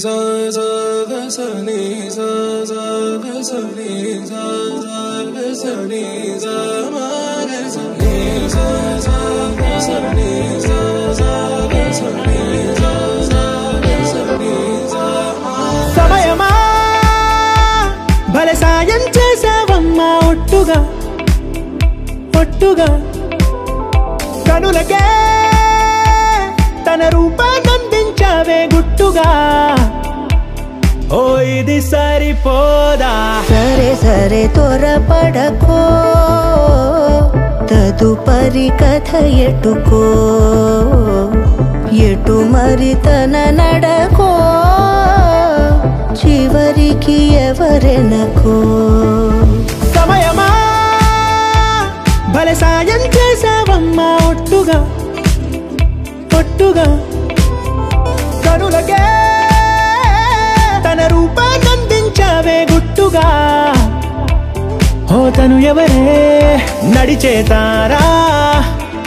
sa sa ga sa ni sa sa ga sa ni sa sa ga sa ni sa ma ga sa ni sa sa ga sa ni sa sa ga sa ni sa sa ga sa ni sa ma సమయమా భలే సాయం చేసావమ్మా ఒట్టుగా ఒట్టుగా కనులకే తన రూపాన్నందించావే గుట్టుగా ఓ ఇది సరిపోదా సరే సరే త్వరపడకో తదుపరి కథ ఎటుకో ఎటు మరి తన నడకో చివరికి ఎవరెనకో సమయమా భలే సాయం చేసావమ్మా ఒట్టుగా ఒట్టుగా కనులకే తన రూపాన్నందించావే గుట్టుగా ఓ తను ఎవరే నడిచేతారా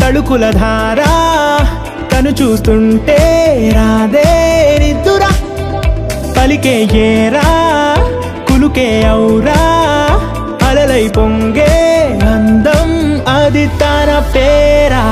తళుకుల ధారా తను చూస్తుంటే రాదే నిద్దురా పలికే ఏరా కులుకే ఔరా అలలై పొంగే అందం అది తన పేరా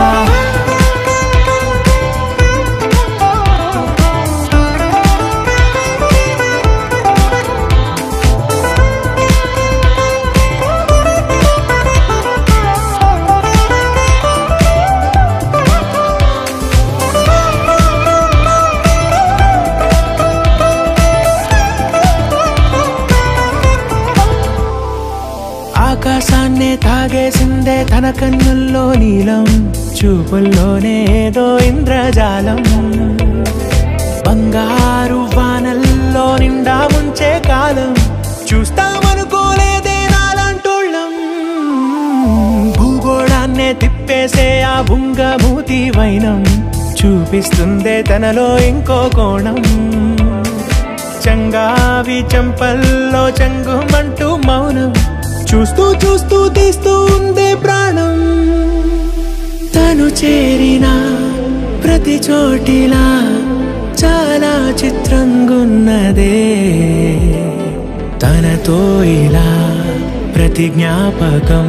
ఆకాశాన్నే తాగేసిందే తన కన్నుల్లో నీలం చూపుల్లోనే ఏదో ఇంద్రజాలం బంగారు వానల్లో నిండా ముంచే కాలం చూస్తామనుకోలేదే నాలంటోళ్ళం భూగోళాన్నే తిప్పేసే ఆ బుంగమూతి వైనం చూపిస్తుందే తనలో ఇంకో కోణం చంగావి చెంపల్లో చంగుమంటూ మౌనం చూస్తూ చూస్తూ తీస్తూ ఉందే ప్రాణం తను చేరిన ప్రతి చోటిలా చాలా చిత్రంగున్నదే తనతో ఇలా ప్రతి జ్ఞాపకం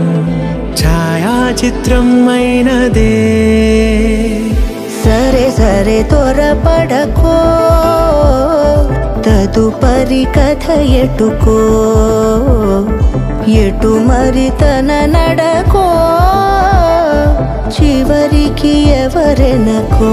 ఛాయాచిత్రం అయినదే సరే సరే త్వరపడకో తదుపరి కథ ఎటుకో ఎటు మరి తన నడకో చివరికి ఎవరెనకో